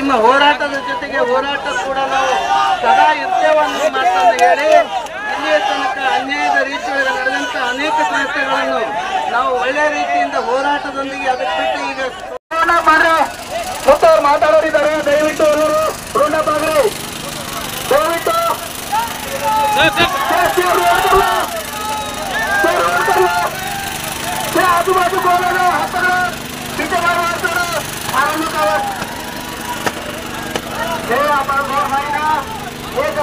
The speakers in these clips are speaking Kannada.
ನಿಮ್ಮ ಹೋರಾಟದ ಜೊತೆಗೆ ಹೋರಾಟ ಕೂಡ ನಾವು ಸದಾ ಇರ್ತೇವನ್ನು ಮಾತನ್ನು ಹೇಳಿ ಇಲ್ಲಿಯ ತನಕ ಅನ್ಯಾಯದ ರೀತಿಯಲ್ಲಿ ನಡೆದಂಥ ಅನೇಕ ಸಂಸ್ಥೆಗಳನ್ನು ನಾವು ಒಳ್ಳೆಯ ರೀತಿಯಿಂದ ಹೋರಾಟದೊಂದಿಗೆ ಅದಕ್ಕೆ ಬಿಟ್ಟು ಈಗ ಮಾತಾಡೋರಿದ್ದಾರೆ. ದಯವಿಟ್ಟು ಎಲ್ಲರೂ ಋಣ ಬಾಗ್ರಿ ದಯವಿಟ್ಟು आजूबाजू बोलायला तिथे हे आपण गोर महिना एक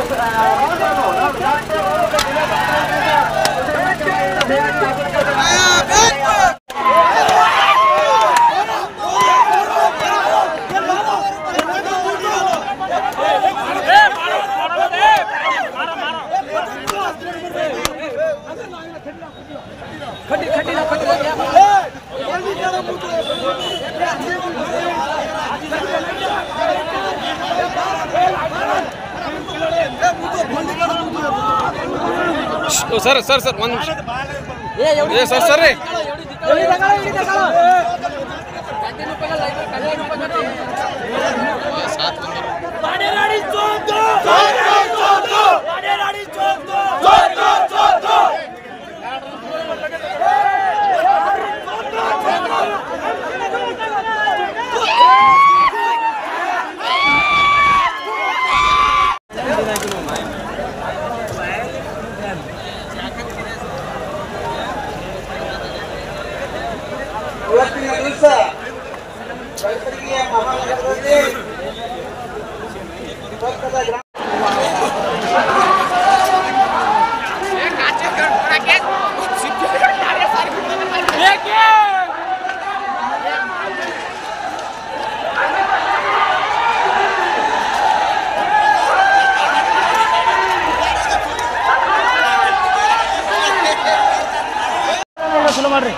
सर सर सर मन ये सर सर रे ಇವತ್ತಿನ ದಿವಸ ರೈತರಿಗೆ ಮಹಾನಗರದಲ್ಲಿ ಪಕ್ಕದ ಮಾಡ್ರಿ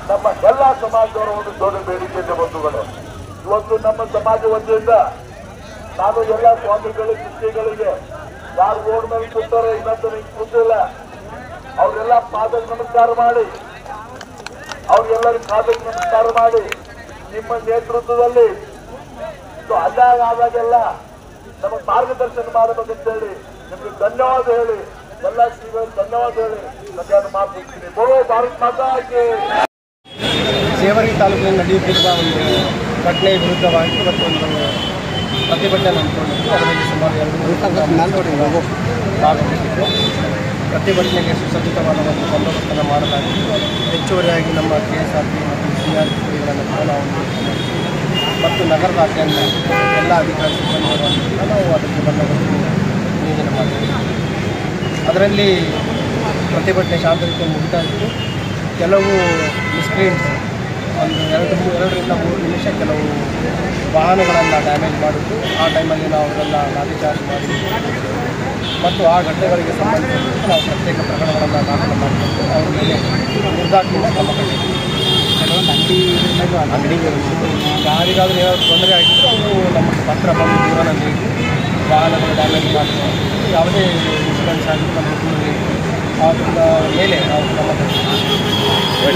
ನಮ್ಮ ಎಲ್ಲ ಸಮಾಜದವರ ಒಂದು ದೊಡ್ಡ ಬೇಡಿಕೆ ಬಂಧುಗಳೇ. ಇವತ್ತು ನಮ್ಮ ಸಮಾಜ ವತಿಯಿಂದ ನಾನು ಎಲ್ಲ ಸ್ವಾಮಿಗಳು ಶಿಷ್ಯಗಳಿಗೆ ಯಾರು ರೋಡ್ ಮೇಲೆ ಕೂತಾರೆ ಇನ್ನೊಂದು ಕೂತಿಲ್ಲ ಅವ್ರೆಲ್ಲ ಪಾದಕ್ಕೆ ನಮಸ್ಕಾರ ಮಾಡಿ ಅವ್ರಿಗೆಲ್ಲರಿಗೂ ಪಾದಕ್ಕೆ ನಮಸ್ಕಾರ ಮಾಡಿ ನಿಮ್ಮ ನೇತೃತ್ವದಲ್ಲಿ ಅದಾಗ ಆದಾಗೆಲ್ಲ ನಮಗೆ ಮಾರ್ಗದರ್ಶನ ಮಾಡಬೇಕಂತೇಳಿ ನಿಮ್ಗೆ ಧನ್ಯವಾದ ಹೇಳಿ ಎಲ್ಲ ಶ್ರೀಗಳಿಗೆ ಧನ್ಯವಾದ ಹೇಳಿ ನಾನು ಮಾತಾಡ್ತೀನಿ. ಬೋಲೋ ಭಾರತ್ ಮಾತಾ ಕಿ. ಜೇವರ್ಗಿ ತಾಲೂಕಿನಲ್ಲಿ ನಡೆಯುತ್ತಿರುವ ಒಂದು ಘಟನೆ ವಿರುದ್ಧವಾಗಿ ಇವತ್ತೊಂದು ಪ್ರತಿಭಟನೆ ಹಮ್ಮಿಕೊಂಡಿದ್ದು ಅದರಲ್ಲಿ ಸುಮಾರು 2 ಭಾಗವಹಿಸಿದ್ದು ಪ್ರತಿಭಟನೆಗೆ ಸುಸಜ್ಜಿತವಾದ ಒಂದು ಬಂದೋಬಸ್ತನ್ನು ಮಾಡಲಾಗಿದ್ದು ಹೆಚ್ಚುವರಿಯಾಗಿ ನಮ್ಮ KSRP ಮತ್ತು CRPಗಳನ್ನು ಕೂಡ ನಾವು ಮತ್ತು ನಗರದಾದ್ಯಂತ ಎಲ್ಲ ಅಧಿಕಾರಿ ಸಿಬ್ಬಂದಿಗಳನ್ನು ನಾವು ಅದಕ್ಕೆ ಬಂದೋಬಸ್ತು ನಿಯೋಜನೆ ಮಾಡಿದ್ದೀವಿ. ಅದರಲ್ಲಿ ಪ್ರತಿಭಟನೆ ಶಾಂತ ರೀತಿಯಲ್ಲಿ ಮುಗಿತಾ ಇತ್ತು. ಕೆಲವು ಮಿಸ್ಕ್ರೀನ್ಸ್ ಒಂದು 2ರಿಂದ 3 ನಿಮಿಷ ಕೆಲವು ವಾಹನಗಳನ್ನು ಡ್ಯಾಮೇಜ್ ಮಾಡಿದ್ದು ಆ ಟೈಮಲ್ಲಿ ನಾವು ಅವರೆಲ್ಲ ಲಾಠಿ ಚಾರ್ಜ್ ಮಾಡಿ ಮತ್ತು ಆ ಘಟನೆಗಳಿಗೆ ಸಂಬಂಧಿಸಿದಂತೆ ನಾವು ಪ್ರತ್ಯೇಕ ಪ್ರಕರಣಗಳನ್ನು ದಾಖಲು ಮಾಡಿಕೊಂಡು ಅವ್ರ ಮೇಲೆ ನಿರ್ದಾಕ್ಷಿಣ್ಯ ಕ್ರಮ ಕಟ್ಟಿದ್ದೀವಿ. ಕೆಲವೊಂದು ಅಂಗಡಿಗಳು ಯಾರಿಗಾದರೂ ಏನಾದರೂ ತೊಂದರೆ ಆಗಿದ್ದರೆ ಅವರು ನಮಗೆ ಪತ್ರ ಬಂದು ದೂರನಲ್ಲಿ ವಾಹನಗಳು ಡ್ಯಾಮೇಜ್ ಮಾಡಿದ್ರು ಯಾವುದೇ ಇನ್ಸಿಡೆಂಟ್ಸ್ ಆಗಿದ್ದು ನಮ್ಮ ಅದರ ಮೇಲೆ ನಾವು ಕ್ರಮ ಕಟ್ಟಿದ್ದೀವಿ.